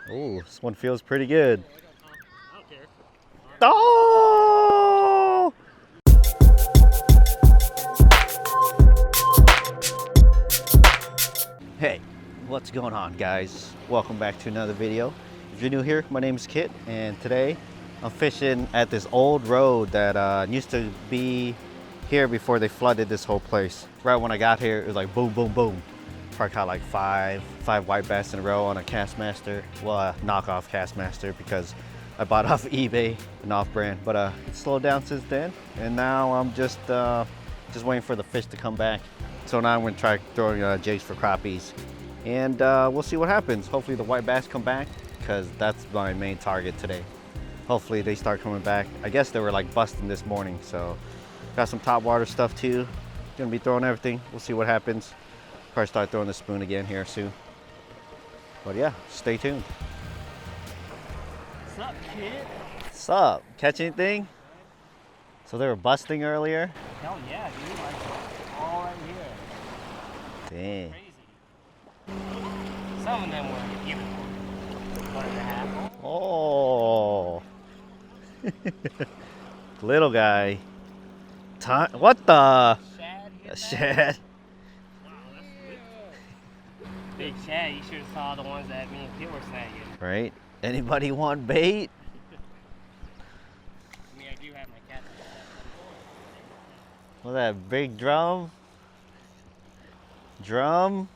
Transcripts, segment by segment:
Oh, this one feels pretty good. I don't care. Oh! Hey, what's going on, guys? Welcome back to another video. If you're new here, my name is Kit, and today I'm fishing at this old road that used to be here before they flooded this whole place. Right when I got here, it was like boom, boom, boom. Probably caught like five white bass in a row on a Kastmaster. Well, a knockoff Kastmaster because I bought off eBay, an off-brand. But it's slowed down since then, and now I'm just waiting for the fish to come back. So now I'm gonna try throwing jigs for crappies, and we'll see what happens. Hopefully the white bass come back, because that's my main target today. Hopefully they start coming back. I guess they were like busting this morning, so got some top water stuff too. Gonna be throwing everything. We'll see what happens. Probably start throwing the spoon again here soon. But yeah, stay tuned. What's up, kid? What's up? Catch anything? So they were busting earlier? Hell yeah, dude. Like, all right here. Dang. Crazy. Some of them were, 1.5. Oh. Little guy. What the? Shad. Shad. Wow, that's good. Big shad. You should have saw the ones that me and Kit were snagging. Right? Anybody want bait? I mean, I do have my cat. What's that big drum? Drum?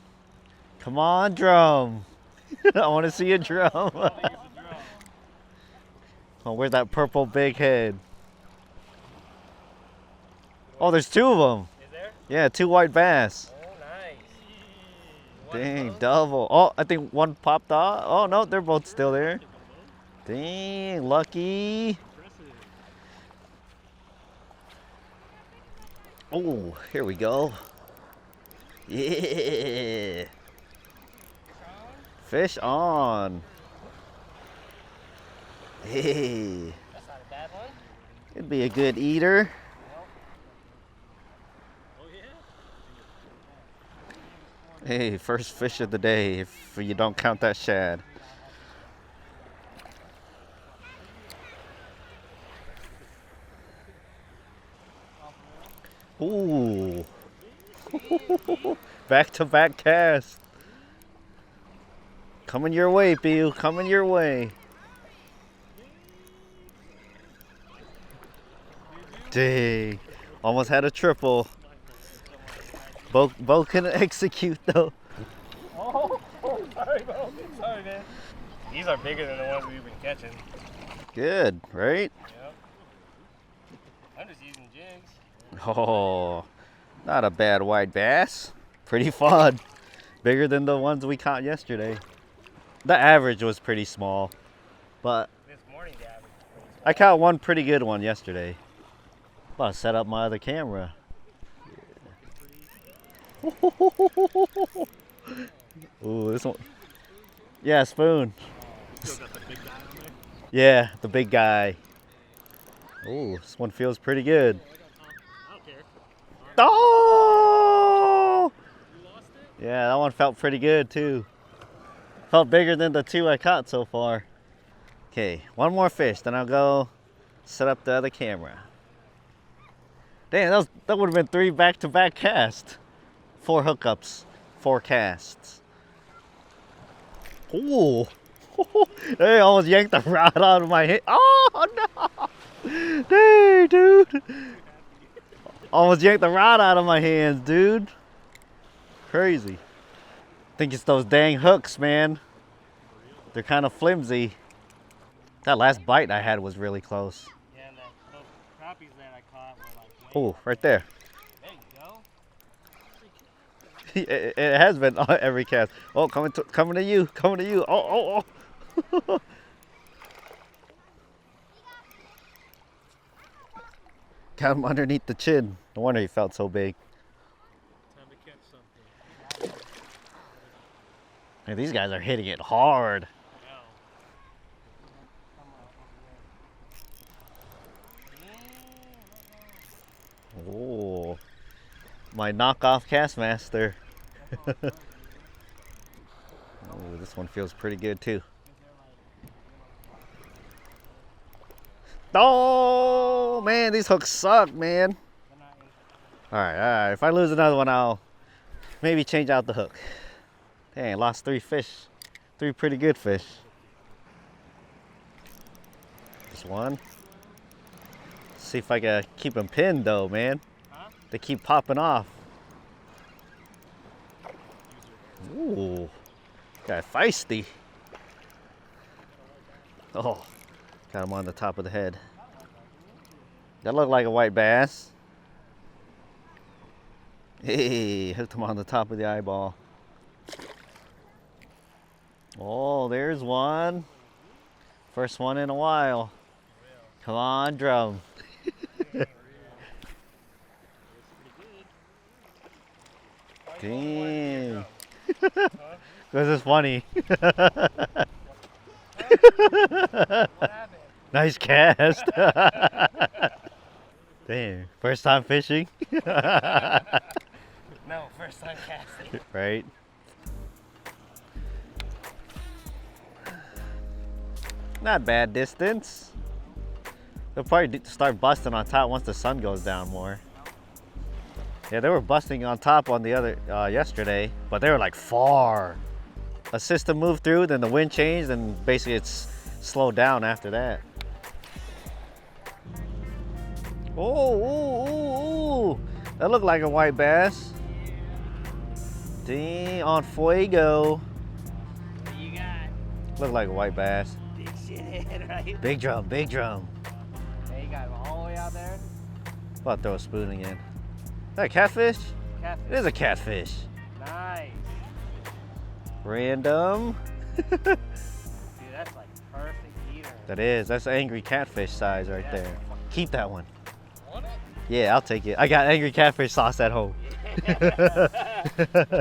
Come on, drum. I want to see a drum. Oh, where's that purple big head? Oh, there's two of them. Is there? Yeah, two white bass. Oh, nice. Dang, double. Oh, I think one popped off. Oh, no, they're both still there. Dang, lucky. Oh, here we go. Yeah. Fish on. Hey. That's not a bad one. It'd be a good eater. Oh, yeah? Hey, first fish of the day if you don't count that shad. Ooh. Back-to-back cast. Coming your way, Pew. Coming your way. Dang. Almost had a triple. Both couldn't execute though. Oh, sorry, bro. Sorry, man. These are bigger than the ones we've been catching. Good, right? Yep. I'm just using jigs. Oh, not a bad white bass. Pretty fun. Bigger than the ones we caught yesterday. The average was pretty small, but This morning, the average was pretty small. I caught one pretty good one yesterday. I'll set up my other camera. Ooh, this one. Yeah, spoon. Still got the big guy on there? Yeah, the big guy. Ooh, this one feels pretty good. I don't care. Oh! You lost it? Yeah, that one felt pretty good too. Felt bigger than the two I caught so far. Okay, one more fish, then I'll go set up the other camera. Damn, that would have been 3 back-to-back casts. 4 hookups, 4 casts. Ooh. They almost yanked the rod out of my hand. Oh, no. Dang, dude. Almost yanked the rod out of my hands, dude. Crazy. I think it's those dang hooks, man. They're kind of flimsy. That last bite I had was really close. Yeah, and those crappies that I caught were like, Oh, right there. there you go. It has been on every cast. Oh, coming to you, coming to you. Oh. Got him underneath the chin. No wonder he felt so big. Time to catch something. Hey, these guys are hitting it hard. Oh, my knockoff Kastmaster. Oh, this one feels pretty good too. Oh, man, these hooks suck, man. All right. If I lose another one, I'll maybe change out the hook. Dang, lost 3 fish. 3 pretty good fish. Just one. See if I can keep them pinned though, man. Huh? They keep popping off. Ooh, got feisty. Oh, got him on the top of the head. That looked like a white bass. Hey, hooked him on the top of the eyeball. Oh, there's one. First one in a while. Come on, drum. Damn. This is funny. Nice cast. Damn. First time fishing? No, first time casting. Right? Not bad distance. They'll probably start busting on top once the sun goes down more. Yeah, they were busting on top on the other yesterday, but they were like far. A system moved through, then the wind changed, and basically it's slowed down after that. Oh, that looked like a white bass. Dang, on fuego. What you got? Looked like a white bass. Big shithead, right? Big drum, big drum. Hey, you got him all the way out there? About to throw a spoon again. Is that a catfish? Catfish. It is a catfish. Nice. Random. Dude, that's like perfect eater. That is. That's angry catfish size right Yeah. there. Keep that one. Want it? Yeah, I'll take it. I got angry catfish sauce at home. Yeah. Hey, catfish idea.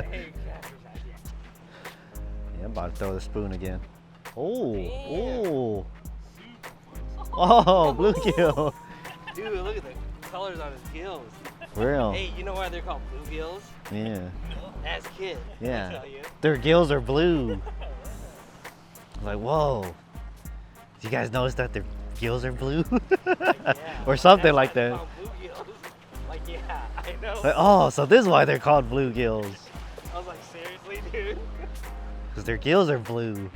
Yeah, I'm about to throw the spoon again. Oh, Damn. oh. Oh, bluegill. Dude, look at the colors on his gills. Real. Hey, you know why they're called bluegills? Yeah. As kid. Yeah. I'll tell you. Their gills are blue. I'm like, whoa. Did you guys notice that their gills are blue? Yeah, Or something that's like why they're that. called bluegills. Like, yeah, I know. Like, oh, so this is why they're called bluegills. I was like, seriously, dude? Because their gills are blue.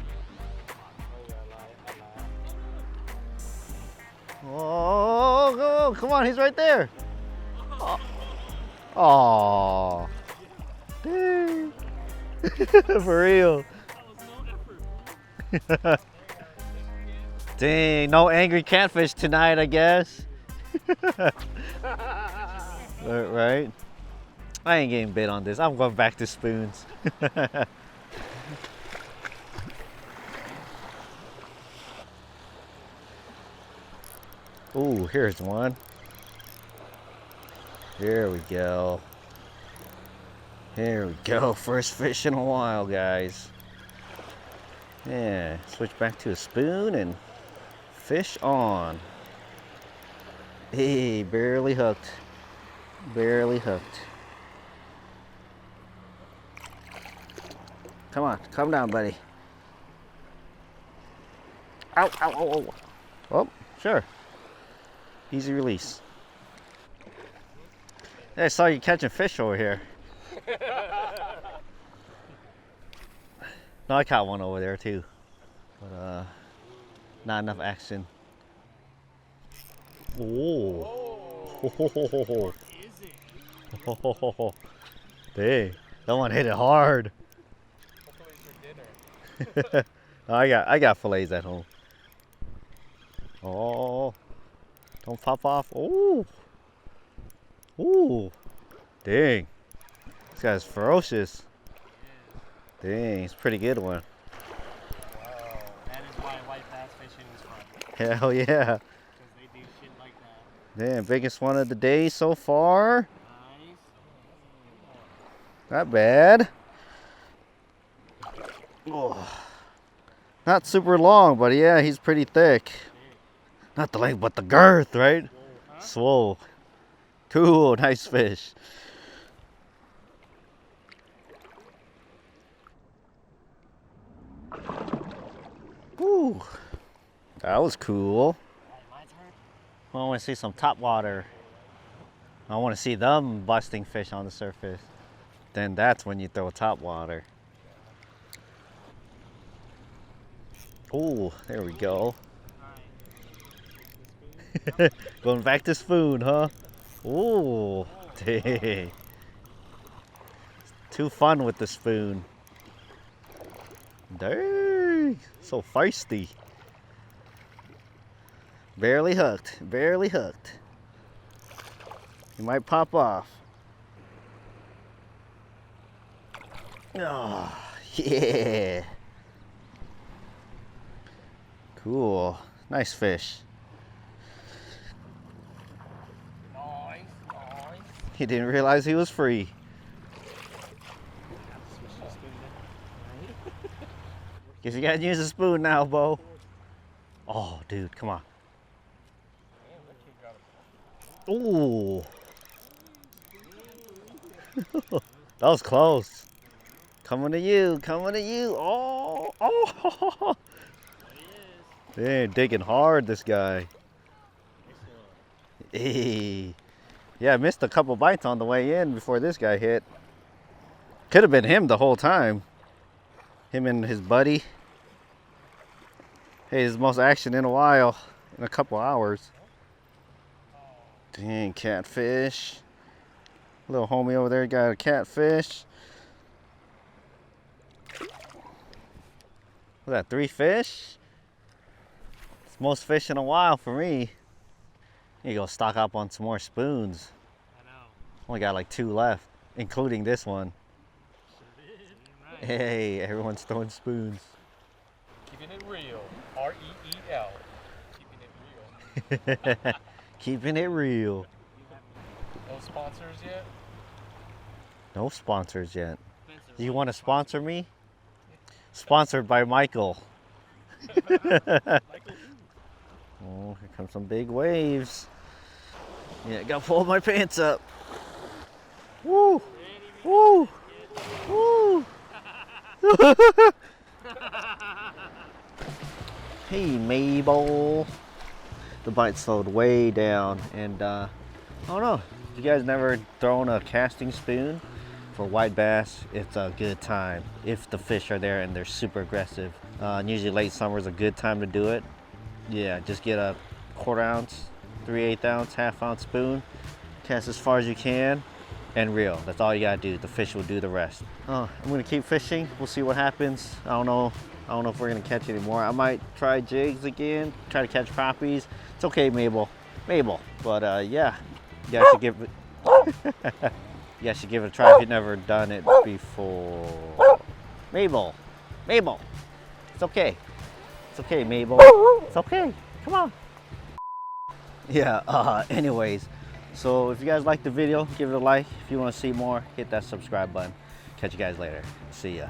Oh, come on, he's right there. Oh. Dang. For real. Dang, no angry catfish tonight, I guess. Right? I ain't getting bit on this. I'm going back to spoons. Ooh, here's one. Here we go. Here we go. First fish in a while, guys. Yeah, switch back to a spoon and fish on. Hey, barely hooked. Barely hooked. Come on, come down, buddy. Ow, ow, ow, ow. Oh, sure. Easy release. Hey, I saw you catching fish over here. No, I caught one over there too, but not enough action. Oh, What is it? Dang, that one hit it hard. Hopefully for dinner. I got fillets at home. Oh, don't pop off. Oh, ooh, dang, this guy's ferocious. Dang, it's a pretty good one. Wow, that is why white bass fishing is fun. Hell yeah. Because they do shit like that. Damn, biggest one of the day so far. Nice. Not bad. Oh. Not super long, but yeah, he's pretty thick. Not the length, but the girth, right? Huh? Swole. Cool, nice fish. Woo. That was cool. Alright, my turn. I want to see some top water. I want to see them busting fish on the surface. Then that's when you throw top water. Oh, there we go. Going back to spoon, huh? Oh, dang. Too fun with the spoon. Dang, so feisty. Barely hooked, barely hooked. He might pop off. Oh, yeah. Cool, nice fish. Nice, nice. He didn't realize he was free. Guess you gotta use a spoon now, Bo. Oh, dude, come on. Ooh. That was close. Coming to you, coming to you. Oh, oh. Man, digging hard, this guy. Hey. Yeah, I missed a couple bites on the way in before this guy hit. Could have been him the whole time. Him and his buddy. Hey, it's the most action in a while, in a couple hours. Dang, catfish. Little homie over there got a catfish. Was that 3 fish? It's most fish in a while for me. You go stock up on some more spoons. I know. Only got like 2 left, including this one. Right. Hey, everyone's throwing spoons. Keeping it real. R-E-E-L. Keeping it real. Keeping it real. No sponsors yet? No sponsors yet. You want to sponsor me? Sponsored by Michael. Oh, here come some big waves. Yeah, gotta pull my pants up. Woo! Woo! Woo! Hey, Mabel. The bite slowed way down, and I don't know. You guys never thrown a casting spoon? For white bass, it's a good time if the fish are there and they're super aggressive. And usually late summer is a good time to do it. Yeah, just get a 1/4 ounce, 3/8 ounce, 1/2 ounce spoon, cast as far as you can, and reel. That's all you gotta do. The fish will do the rest. I'm gonna keep fishing. We'll see what happens. I don't know if we're gonna catch any more. I might try jigs again, try to catch crappies. It's okay, Mabel. But yeah, you guys should give it. You guys should give it a try if you've never done it before. Mabel. It's okay. It's okay, Mabel. It's okay. Come on. Yeah, anyways. So if you guys liked the video, give it a like. If you want to see more, hit that subscribe button. Catch you guys later. See ya.